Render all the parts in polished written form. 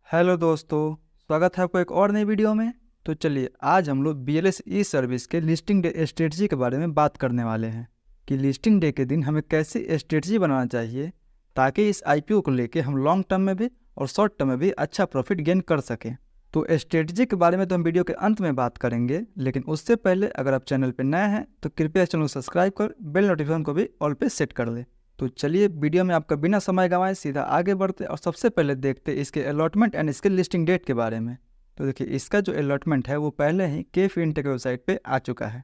Hello दोस्तों, स्वागत है आपको एक और नई वीडियो में। तो चलिए आज हम लोग BLS ई सर्विस के लिस्टिंग डे स्ट्रेटजी के बारे में बात करने वाले हैं कि लिस्टिंग डे के दिन हमें कैसी स्ट्रेटजी बनाना चाहिए ताकि इस IPO को लेके हम लॉन्ग टर्म में भी और शॉर्ट टर्म में भी अच्छा प्रॉफिट गेन कर सकें। तो स्ट्रेटजी के बारे में तो हम वीडियो के अंत में बात करेंगे, लेकिन उससे पहले अगर आप चैनल पर नए हैं तो कृपया चैनल को सब्सक्राइब कर बेल नोटिफिकेशन को भी ऑल पे सेट कर ले। तो चलिए वीडियो में आपका बिना समय गंवाए सीधा आगे बढ़ते और सबसे पहले देखते इसके अलॉटमेंट एंड इसके लिस्टिंग डेट के बारे में। तो देखिए इसका जो अलॉटमेंट है वो पहले ही KFinTech वेबसाइट पे आ चुका है।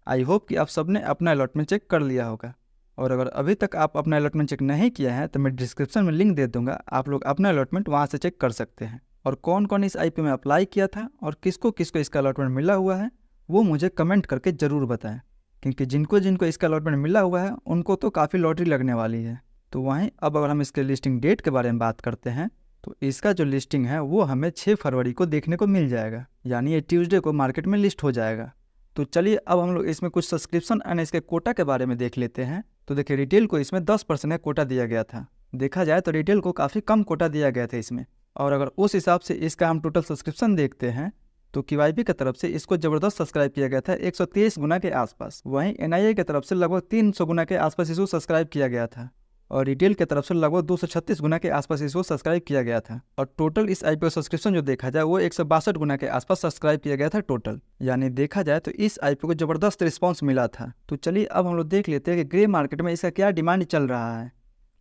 आई होप कि आप सबने अपना अलॉटमेंट चेक कर लिया होगा, और अगर अभी तक आप अपना अलॉटमेंट चेक नहीं किया है तो मैं डिस्क्रिप्शन में लिंक दे दूंगा, आप लोग अपना अलॉटमेंट वहाँ से चेक कर सकते हैं। और कौन कौन इस IPO में अप्लाई किया था और किसको किसको इसका अलॉटमेंट मिला हुआ है वो मुझे कमेंट करके ज़रूर बताएं, क्योंकि जिनको जिनको इसका अलॉटमेंट मिला हुआ है उनको तो काफ़ी लॉटरी लगने वाली है। तो वहीं अब अगर हम इसके लिस्टिंग डेट के बारे में बात करते हैं तो इसका जो लिस्टिंग है वो हमें 6 फरवरी को देखने को मिल जाएगा, यानी ये ट्यूसडे को मार्केट में लिस्ट हो जाएगा। तो चलिए अब हम लोग इसमें कुछ सब्सक्रिप्शन एंड इसके कोटा के बारे में देख लेते हैं। तो देखिए रिटेल को इसमें 10% का कोटा दिया गया था। देखा जाए तो रिटेल को काफ़ी कम कोटा दिया गया था इसमें, और अगर उस हिसाब से इसका हम टोटल सब्सक्रिप्शन देखते हैं तो QIB की तरफ से इसको ज़बरदस्त सब्सक्राइब किया गया था 123 गुना के आसपास। वहीं NIA की तरफ से लगभग 300 गुना के आसपास इसको सब्सक्राइब किया गया था, और रिटेल की तरफ से लगभग 236 गुना के आसपास इसको सब्सक्राइब किया गया था। और टोटल इस IPO सब्सक्रिप्शन जो देखा जाए वो 162 गुना के आसपास सब्सक्राइब किया गया था टोटल। यानी देखा जाए तो इस IPO को ज़बरदस्त रिस्पॉन्स मिला था। तो चलिए अब हम लोग देख लेते हैं कि ग्रे मार्केट में इसका क्या डिमांड चल रहा है।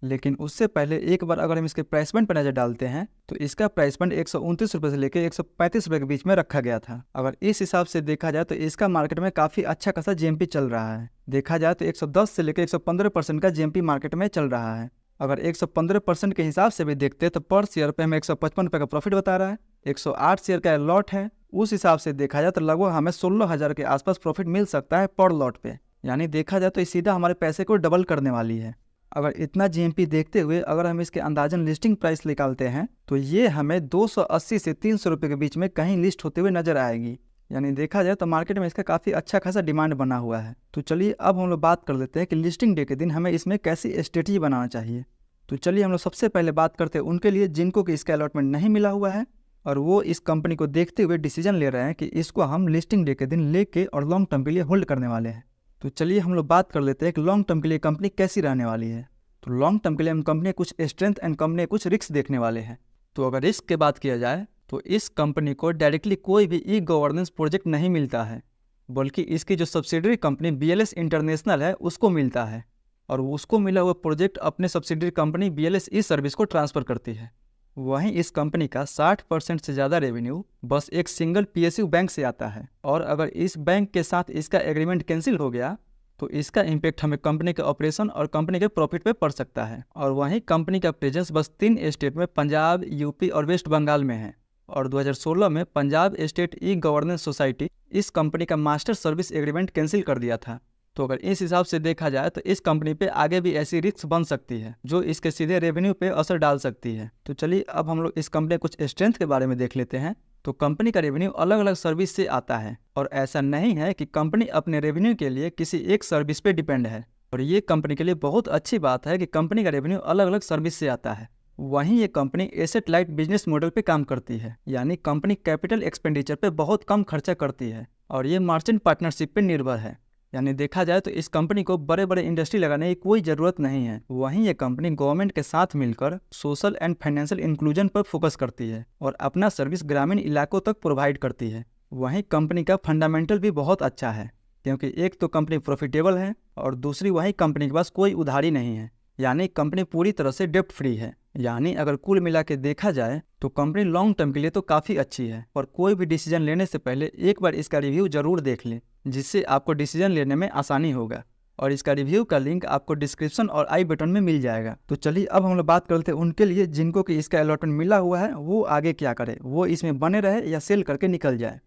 लेकिन उससे पहले एक बार अगर हम इसके प्राइस बैंड पर नजर डालते हैं तो इसका प्राइस बैंड 129 रुपये से लेकर 135 रुपये के बीच में रखा गया था। अगर इस हिसाब से देखा जाए तो इसका मार्केट में काफ़ी अच्छा खासा GMP चल रहा है। देखा जाए तो 110 से लेकर 115% का GMP मार्केट में चल रहा है। अगर 115% के हिसाब से भी देखते हैं तो पर शेयर पे हमें 155 रुपये का प्रॉफिट बता रहा है। 108 शेयर का लॉट है, उस हिसाब से देखा जाए तो लगभग हमें 16,000 के आसपास प्रॉफिट मिल सकता है पर लॉट पे। यानी देखा जाए तो ये सीधा हमारे पैसे को डबल करने वाली है। अगर इतना GMP देखते हुए अगर हम इसके अंदाजन लिस्टिंग प्राइस निकालते हैं तो ये हमें 280 से 300 रुपये के बीच में कहीं लिस्ट होते हुए नजर आएगी। यानी देखा जाए तो मार्केट में इसका काफ़ी अच्छा खासा डिमांड बना हुआ है। तो चलिए अब हम लोग बात कर लेते हैं कि लिस्टिंग डे के दिन हमें इसमें कैसी स्ट्रेटजी बनाना चाहिए। तो चलिए हम लोग सबसे पहले बात करते हैं उनके लिए जिनको कि इसका अलॉटमेंट नहीं मिला हुआ है और वो इस कंपनी को देखते हुए डिसीजन ले रहे हैं कि इसको हम लिस्टिंग डे के दिन लेके और लॉन्ग टर्म के लिए होल्ड करने वाले हैं। तो चलिए हम लोग बात कर लेते हैं कि लॉन्ग टर्म के लिए कंपनी कैसी रहने वाली है। तो लॉन्ग टर्म के लिए हम कंपनी कुछ स्ट्रेंथ एंड कंपनी कुछ रिस्क देखने वाले हैं। तो अगर रिस्क की बात किया जाए तो इस कंपनी को डायरेक्टली कोई भी ई-गवर्नेंस प्रोजेक्ट नहीं मिलता है, बल्कि इसकी जो सब्सिडरी कंपनी BLS इंटरनेशनल है उसको मिलता है, और उसको मिला हुआ प्रोजेक्ट अपने सब्सिडरी कंपनी BLS ई सर्विस को ट्रांसफ़र करती है। वहीं इस कंपनी का 60% से ज़्यादा रेवेन्यू बस एक सिंगल PSU बैंक से आता है, और अगर इस बैंक के साथ इसका एग्रीमेंट कैंसिल हो गया तो इसका इम्पैक्ट हमें कंपनी के ऑपरेशन और कंपनी के प्रॉफिट पे पड़ सकता है। और वहीं कंपनी का प्रेजेंस बस 3 स्टेट में पंजाब, UP और वेस्ट बंगाल में है, और 2016 में पंजाब स्टेट ई-गवर्नेंस सोसाइटी इस कंपनी का मास्टर सर्विस एग्रीमेंट कैंसिल कर दिया था। तो अगर इस हिसाब से देखा जाए तो इस कंपनी पे आगे भी ऐसी रिस्क बन सकती है जो इसके सीधे रेवेन्यू पे असर डाल सकती है। तो चलिए अब हम लोग इस कंपनी कुछ स्ट्रेंथ के बारे में देख लेते हैं। तो कंपनी का रेवेन्यू अलग अलग सर्विस से आता है, और ऐसा नहीं है कि कंपनी अपने रेवेन्यू के लिए किसी एक सर्विस पे डिपेंड है, और ये कंपनी के लिए बहुत अच्छी बात है कि कंपनी का रेवेन्यू अलग अलग सर्विस से आता है। वहीं ये company asset light business model पे काम करती है, यानी कंपनी कैपिटल एक्सपेंडिचर पे बहुत कम खर्चा करती है, और ये मर्चेंट पार्टनरशिप पे निर्भर है। यानी देखा जाए तो इस कंपनी को बड़े बड़े इंडस्ट्री लगाने की कोई ज़रूरत नहीं है। वहीं ये कंपनी गवर्नमेंट के साथ मिलकर सोशल एंड फाइनेंशियल इंक्लूजन पर फोकस करती है और अपना सर्विस ग्रामीण इलाकों तक प्रोवाइड करती है। वहीं कंपनी का फंडामेंटल भी बहुत अच्छा है, क्योंकि एक तो कंपनी प्रॉफिटेबल है और दूसरी वहीं कंपनी के पास कोई उधारी नहीं है, यानी कंपनी पूरी तरह से डेप्ट फ्री है। यानी अगर कुल मिला के देखा जाए तो कंपनी लॉन्ग टर्म के लिए तो काफ़ी अच्छी है, और कोई भी डिसीजन लेने से पहले एक बार इसका रिव्यू ज़रूर देख लें, जिससे आपको डिसीजन लेने में आसानी होगा। और इसका रिव्यू का लिंक आपको डिस्क्रिप्शन और आई बटन में मिल जाएगा। तो चलिए अब हम लोग बात करते हैं उनके लिए जिनको कि इसका अलॉटमेंट मिला हुआ है वो आगे क्या करे, वो इसमें बने रहे या सेल करके निकल जाए।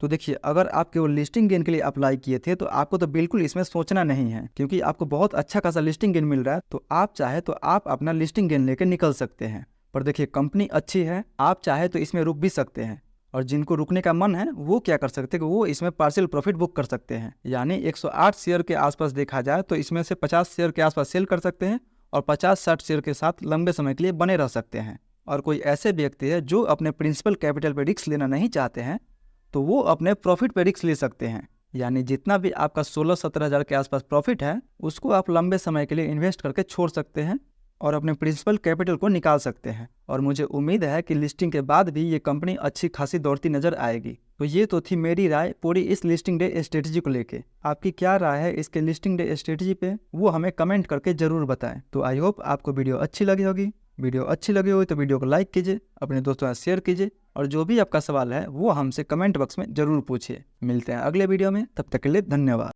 तो देखिए अगर आप केवल लिस्टिंग गेन के लिए अप्लाई किए थे तो आपको तो बिल्कुल इसमें सोचना नहीं है, क्योंकि आपको बहुत अच्छा खासा लिस्टिंग गेन मिल रहा है। तो आप चाहे तो आप अपना लिस्टिंग गेन लेकर निकल सकते हैं। पर देखिए कंपनी अच्छी है, आप चाहे तो इसमें रुक भी सकते हैं, और जिनको रुकने का मन है वो क्या कर सकते हैं कि वो इसमें पार्शियल प्रॉफिट बुक कर सकते हैं। यानी 108 शेयर के आसपास देखा जाए तो इसमें से 50 शेयर के आसपास सेल कर सकते हैं और 50-60 शेयर के साथ लंबे समय के लिए बने रह सकते हैं। और कोई ऐसे व्यक्ति है जो अपने प्रिंसिपल कैपिटल पर रिस्क लेना नहीं चाहते हैं, तो वो अपने प्रॉफिट पर रिस्क ले सकते हैं। यानी जितना भी आपका 16-17 हज़ार के आसपास प्रॉफिट है उसको आप लंबे समय के लिए इन्वेस्ट करके छोड़ सकते हैं और अपने प्रिंसिपल कैपिटल को निकाल सकते हैं। और मुझे उम्मीद है कि लिस्टिंग के बाद भी ये कंपनी अच्छी खासी दौड़ती नजर आएगी। तो ये तो थी मेरी राय पूरी इस लिस्टिंग डे स्ट्रेटजी को लेके। आपकी क्या राय है इसके लिस्टिंग डे स्ट्रेटजी पे, वो हमें कमेंट करके जरूर बताएं। तो आई होप आपको वीडियो अच्छी लगी होगी। वीडियो अच्छी लगी होगी तो वीडियो को लाइक कीजिए, अपने दोस्तों के साथ शेयर कीजिए और जो भी आपका सवाल है वो हमसे कमेंट बॉक्स में जरूर पूछिए। मिलते हैं अगले वीडियो में, तब तक के लिए धन्यवाद।